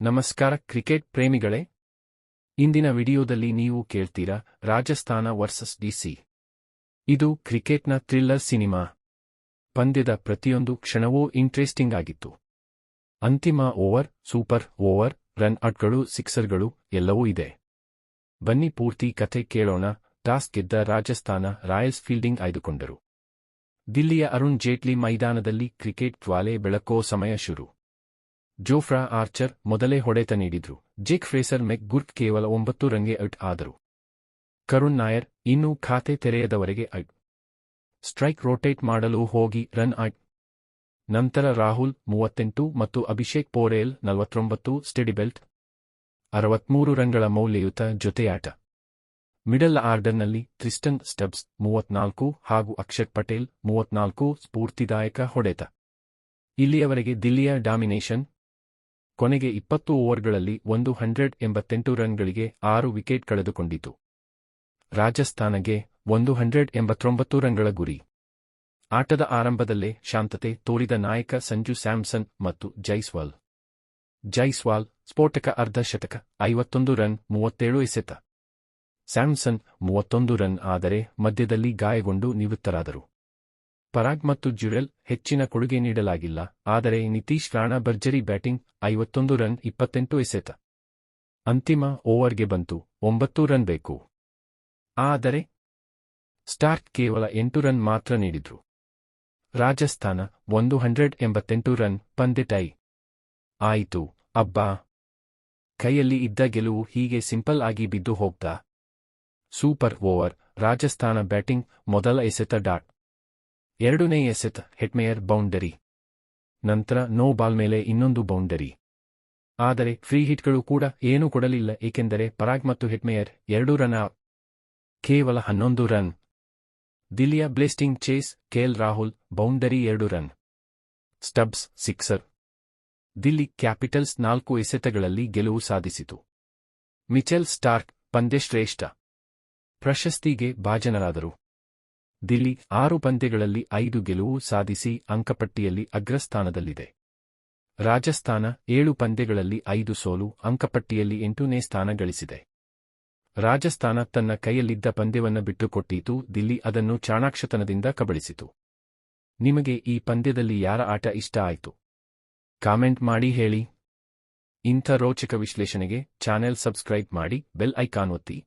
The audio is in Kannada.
ನಮಸ್ಕಾರ ಕ್ರಿಕೆಟ್ ಪ್ರೇಮಿಗಳೇ. ಇಂದಿನ ವಿಡಿಯೋದಲ್ಲಿ ನೀವು ಕೇಳ್ತೀರಾ ರಾಜಸ್ಥಾನ ವರ್ಸಸ್ ಡಿಸಿ. ಇದು ಕ್ರಿಕೆಟ್ನ ಥ್ರಿಲ್ಲರ್ ಸಿನಿಮಾ. ಪಂದ್ಯದ ಪ್ರತಿಯೊಂದು ಕ್ಷಣವೂ ಇಂಟ್ರೆಸ್ಟಿಂಗ್ ಆಗಿತ್ತು. ಅಂತಿಮ ಓವರ್, ಸೂಪರ್ ಓವರ್, ರನ್ ಔಟ್ಗಳು, ಸಿಕ್ಸರ್ಗಳು ಎಲ್ಲವೂ ಇದೆ. ಬನ್ನಿ ಪೂರ್ತಿ ಕಥೆ ಕೇಳೋಣ. ಟಾಸ್ ಗೆದ್ದ ರಾಜಸ್ಥಾನ ರಾಯಲ್ಸ್ ಫೀಲ್ಡಿಂಗ್ ಆಯ್ದುಕೊಂಡರು. ದಿಲ್ಲಿಯ ಅರುಣ್ ಜೇಟ್ಲಿ ಮೈದಾನದಲ್ಲಿ ಕ್ರಿಕೆಟ್ ಜ್ವಾಲೆ ಬೆಳಕೋ ಸಮಯ ಶುರು. ಜೋಫ್ರಾ ಆರ್ಚರ್ ಮೊದಲೇ ಹೊಡೆತ ನೀಡಿದ್ರು. ಜೇಕ್ ಫ್ರೇಸರ್ ಮೆಕ್ಗುರ್ಕ್ ಕೇವಲ 9 ರನ್ಗೆ ಔಟ್ ಆದರು. ಕರುಣ್ ನಾಯರ್ ಇನ್ನೂ ಖಾತೆ ತೆರೆಯದವರೆಗೆ ಔಟ್. ಸ್ಟ್ರೈಕ್ ರೋಟೇಟ್ ಮಾಡಲು ಹೋಗಿ ರನ್ ಔಟ್. ನಂತರ ರಾಹುಲ್ 38 ಮತ್ತು ಅಭಿಷೇಕ್ ಪೋರೇಲ್ 49 ಸ್ಟೆಡಿಬೆಲ್ಟ್ 63 ರನ್ಗಳ ಮೌಲ್ಯಯುತ ಜೊತೆಯಾಟ. ಮಿಡಲ್ ಆರ್ಡರ್ನಲ್ಲಿ ಟ್ರಿಸ್ಟನ್ ಸ್ಟಬ್ಸ್ 34 ಹಾಗೂ ಅಕ್ಷರ್ ಪಟೇಲ್ 34 ಸ್ಫೂರ್ತಿದಾಯಕ ಹೊಡೆತ. ಇಲ್ಲಿಯವರೆಗೆ ದಿಲ್ಲಿಯ ಡಾಮಿನೇಷನ್. ಕೊನೆಗೆ 20 ಓವರ್ಗಳಲ್ಲಿ 188 ರನ್ಗಳಿಗೆ 6 ವಿಕೆಟ್ ಕಳೆದುಕೊಂಡಿತು. ರಾಜಸ್ಥಾನಗೆ 189 ರನ್ಗಳ ಗುರಿ. ಆಟದ ಆರಂಭದಲ್ಲೇ ಶಾಂತತೆ ತೋರಿದ ನಾಯಕ ಸಂಜು ಸ್ಯಾಮ್ಸನ್ ಮತ್ತು ಜೈಸ್ವಾಲ್ ಸ್ಫೋಟಕ ಅರ್ಧ ಶತಕ, 51 ರನ್, 37 ಎಸೆತ. ಸ್ಯಾಮ್ಸನ್ 31 ರನ್ ಆದರೆ ಮಧ್ಯದಲ್ಲಿ ಗಾಯಗೊಂಡು ನಿವೃತ್ತರಾದರು. ಪರಾಗ್ ಮತ್ತು ಜುರೆಲ್ ಹೆಚ್ಚಿನ ಕೊಡುಗೆ ನೀಡಲಾಗಿಲ್ಲ, ಆದರೆ ನಿತೀಶ್ ರಾಣಾ ಭರ್ಜರಿ ಬ್ಯಾಟಿಂಗ್, 51 ರನ್, 28 ಎಸೆತ. ಅಂತಿಮ ಓವರ್ಗೆ ಬಂತು. 9 ರನ್ ಬೇಕು. ಆದರೆ ಸ್ಟಾರ್ಕ್ ಕೇವಲ 8 ರನ್ ಮಾತ್ರ ನೀಡಿದ್ರು. ರಾಜಸ್ಥಾನ 188 ರನ್, ಪಂದ್ಯ ಟೈ ಆಯಿತು. ಅಬ್ಬಾ, ಕೈಯಲ್ಲಿ ಇದ್ದ ಗೆಲುವು ಹೀಗೆ ಸಿಂಪಲ್ ಆಗಿ ಬಿದ್ದು ಹೋಗ್ತಾ? Super over. ರಾಜಸ್ಥಾನ ಬ್ಯಾಟಿಂಗ್. ಮೊದಲ ಎಸೆತ ಡಾಟ್. ಎರಡನೇ ಎಸೆತ ಹೆಟ್ಮೇಯರ್ ಬೌಂಡರಿ. ನಂತರ ನೋ ಬಾಲ್ ಮೇಲೆ ಇನ್ನೊಂದು ಬೌಂಡರಿ. ಆದರೆ ಫ್ರೀ ಹಿಟ್ಗಳು ಕೂಡ ಏನೂ ಕೊಡಲಿಲ್ಲ, ಏಕೆಂದರೆ ಪರಾಗ್ ಮತ್ತು ಹೆಟ್ಮೇಯರ್ 2 ರನ್ ಔಟ್. ಕೇವಲ 11 ರನ್. ದಿಲ್ಲಿಯ blasting chase. KL Rahul boundary 2 run. Stubbs sixer. Delhi Capitals 4 ಎಸೆತಗಳಲ್ಲಿ ಗೆಲುವು ಸಾಧಿಸಿತು. ಮಿಚೆಲ್ ಸ್ಟಾರ್ಕ್ ಪಂದ್ಯಶ್ರೇಷ್ಠ ಪ್ರಶಸ್ತಿಗೆ ಭಾಜನರಾದರು. ದಿಲ್ಲಿ 6 ಪಂದ್ಯಗಳಲ್ಲಿ 5 ಗೆಲುವು ಸಾಧಿಸಿ ಅಂಕಪಟ್ಟಿಯಲ್ಲಿ ಅಗ್ರಸ್ಥಾನದಲ್ಲಿದೆ. ರಾಜಸ್ಥಾನ 7 ಪಂದ್ಯಗಳಲ್ಲಿ 5 ಸೋಲು, ಅಂಕಪಟ್ಟಿಯಲ್ಲಿ 8ನೇ ಸ್ಥಾನ ಗಳಿಸಿದೆ. ರಾಜಸ್ಥಾನ ತನ್ನ ಕೈಯಲ್ಲಿದ್ದ ಪಂದ್ಯವನ್ನು ಬಿಟ್ಟುಕೊಟ್ಟಿತು, ದಿಲ್ಲಿ ಅದನ್ನು ಚಾಣಾಕ್ಷತನದಿಂದ ಕಬಳಿಸಿತು. ನಿಮಗೆ ಈ ಪಂದ್ಯದಲ್ಲಿ ಯಾರ ಆಟ ಇಷ್ಟ ಆಯಿತು? ಕಾಮೆಂಟ್ ಮಾಡಿ ಹೇಳಿ. ಇಂಥ ರೋಚಕ ವಿಶ್ಲೇಷಣೆಗೆ ಚಾನೆಲ್ ಸಬ್ಸ್ಕ್ರೈಬ್ ಮಾಡಿ, ಬೆಲ್ ಐಕಾನ್ ಒತ್ತಿ.